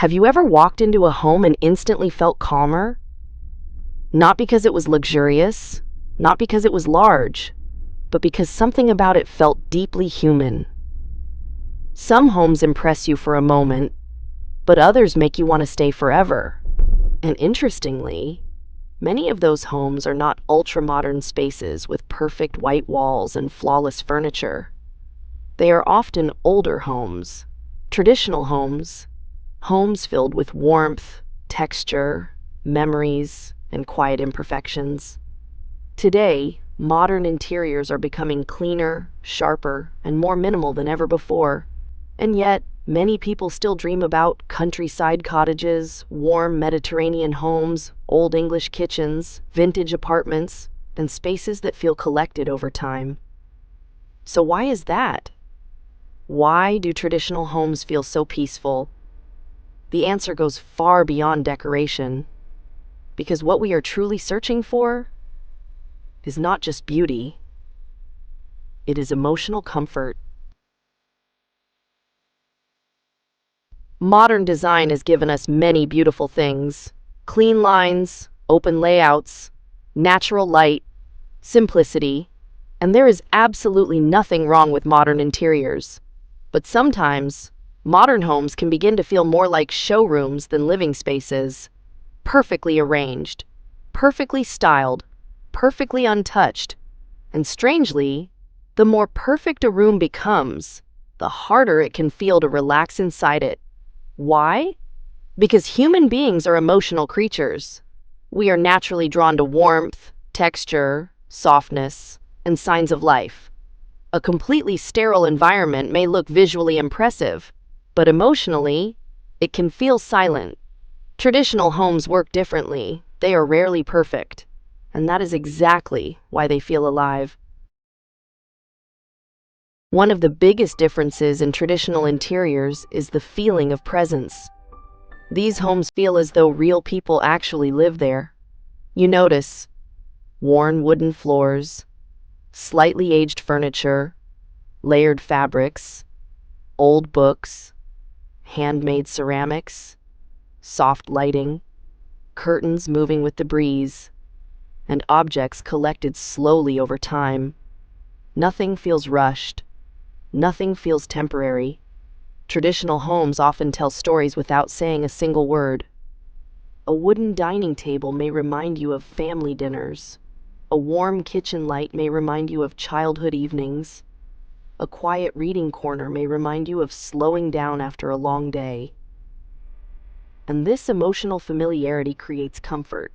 Have you ever walked into a home and instantly felt calmer? Not because it was luxurious, not because it was large, but because something about it felt deeply human. Some homes impress you for a moment, but others make you want to stay forever. And interestingly, many of those homes are not ultra-modern spaces with perfect white walls and flawless furniture. They are often older homes, traditional homes, homes filled with warmth, texture, memories, and quiet imperfections. Today, modern interiors are becoming cleaner, sharper, and more minimal than ever before. And yet, many people still dream about countryside cottages, warm Mediterranean homes, old English kitchens, vintage apartments, and spaces that feel collected over time. So why is that? Why do traditional homes feel so peaceful? The answer goes far beyond decoration, because what we are truly searching for is not just beauty, it is emotional comfort. Modern design has given us many beautiful things: clean lines, open layouts, natural light, simplicity, and there is absolutely nothing wrong with modern interiors. But sometimes, modern homes can begin to feel more like showrooms than living spaces. Perfectly arranged, perfectly styled, perfectly untouched. And strangely, the more perfect a room becomes, the harder it can feel to relax inside it. Why? Because human beings are emotional creatures. We are naturally drawn to warmth, texture, softness, and signs of life. A completely sterile environment may look visually impressive, but emotionally, it can feel silent. Traditional homes work differently. They are rarely perfect, and that is exactly why they feel alive. One of the biggest differences in traditional interiors is the feeling of presence. These homes feel as though real people actually live there. You notice worn wooden floors, slightly aged furniture, layered fabrics, old books, handmade ceramics, soft lighting, curtains moving with the breeze, and objects collected slowly over time. Nothing feels rushed. Nothing feels temporary. Traditional homes often tell stories without saying a single word. A wooden dining table may remind you of family dinners. A warm kitchen light may remind you of childhood evenings. A quiet reading corner may remind you of slowing down after a long day. And this emotional familiarity creates comfort.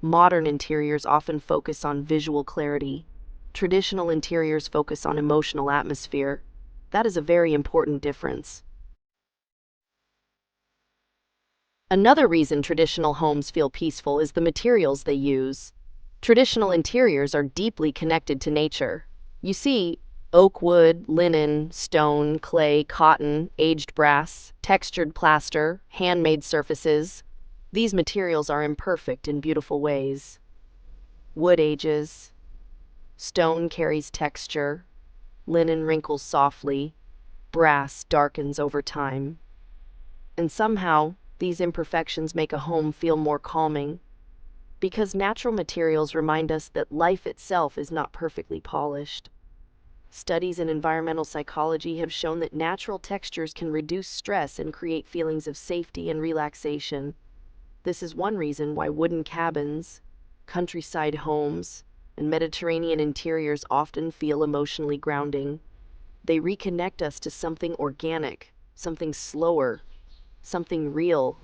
Modern interiors often focus on visual clarity. Traditional interiors focus on emotional atmosphere. That is a very important difference. Another reason traditional homes feel peaceful is the materials they use. Traditional interiors are deeply connected to nature. You see, oak wood, linen, stone, clay, cotton, aged brass, textured plaster, handmade surfaces. These materials are imperfect in beautiful ways. Wood ages, stone carries texture, linen wrinkles softly, brass darkens over time. And somehow, these imperfections make a home feel more calming, because natural materials remind us that life itself is not perfectly polished. Studies in environmental psychology have shown that natural textures can reduce stress and create feelings of safety and relaxation. This is one reason why wooden cabins, countryside homes, and Mediterranean interiors often feel emotionally grounding. They reconnect us to something organic, something slower, something real.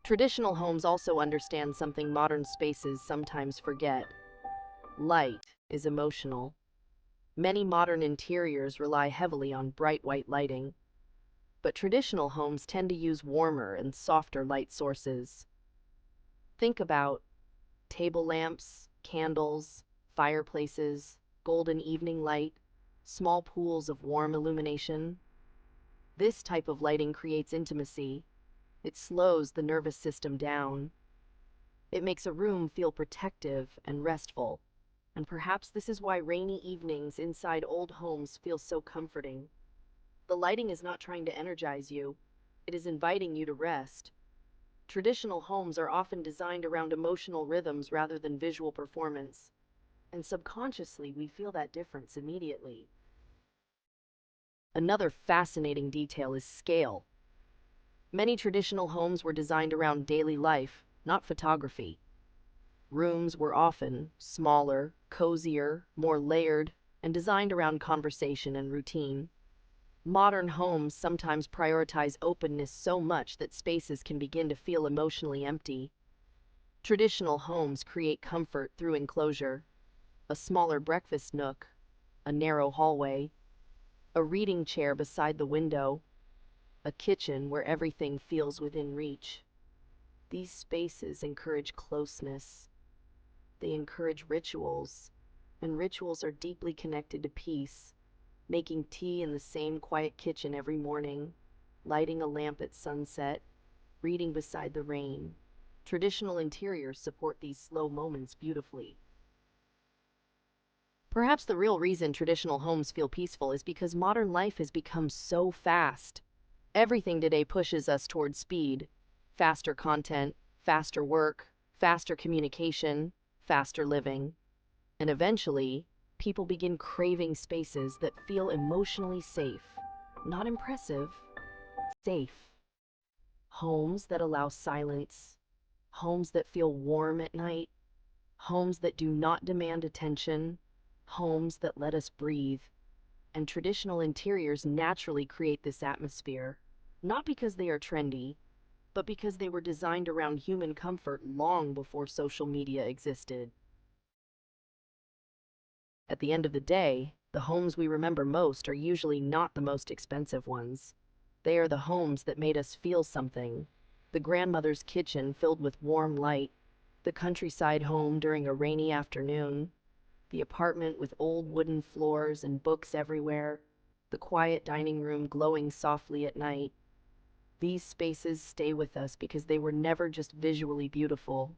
Traditional homes also understand something modern spaces sometimes forget. Light is emotional. Many modern interiors rely heavily on bright white lighting, but traditional homes tend to use warmer and softer light sources. Think about table lamps, candles, fireplaces, golden evening light, small pools of warm illumination. This type of lighting creates intimacy. It slows the nervous system down. It makes a room feel protective and restful. And perhaps this is why rainy evenings inside old homes feel so comforting. The lighting is not trying to energize you, it is inviting you to rest. Traditional homes are often designed around emotional rhythms rather than visual performance, and subconsciously we feel that difference immediately. Another fascinating detail is scale. Many traditional homes were designed around daily life, not photography. Rooms were often smaller, cozier, more layered, and designed around conversation and routine. Modern homes sometimes prioritize openness so much that spaces can begin to feel emotionally empty. Traditional homes create comfort through enclosure, a smaller breakfast nook, a narrow hallway, a reading chair beside the window, a kitchen where everything feels within reach. These spaces encourage closeness. They encourage rituals, and rituals are deeply connected to peace. Making tea in the same quiet kitchen every morning, lighting a lamp at sunset, reading beside the rain. Traditional interiors support these slow moments beautifully. Perhaps the real reason traditional homes feel peaceful is because modern life has become so fast. Everything today pushes us towards speed, faster content, faster work, faster communication, faster living. And eventually, people begin craving spaces that feel emotionally safe. Not impressive, safe. Homes that allow silence, homes that feel warm at night, homes that do not demand attention, homes that let us breathe. And traditional interiors naturally create this atmosphere, not because they are trendy, but because they were designed around human comfort long before social media existed. At the end of the day, the homes we remember most are usually not the most expensive ones. They are the homes that made us feel something. The grandmother's kitchen filled with warm light, the countryside home during a rainy afternoon, the apartment with old wooden floors and books everywhere, the quiet dining room glowing softly at night. These spaces stay with us because they were never just visually beautiful,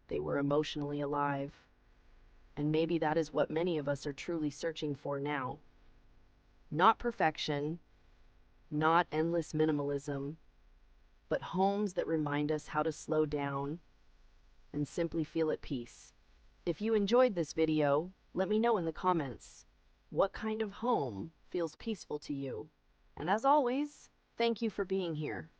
they were emotionally alive. And maybe that is what many of us are truly searching for now. Not perfection, not endless minimalism, but homes that remind us how to slow down and simply feel at peace. If you enjoyed this video, let me know in the comments. What kind of home feels peaceful to you? And as always, thank you for being here.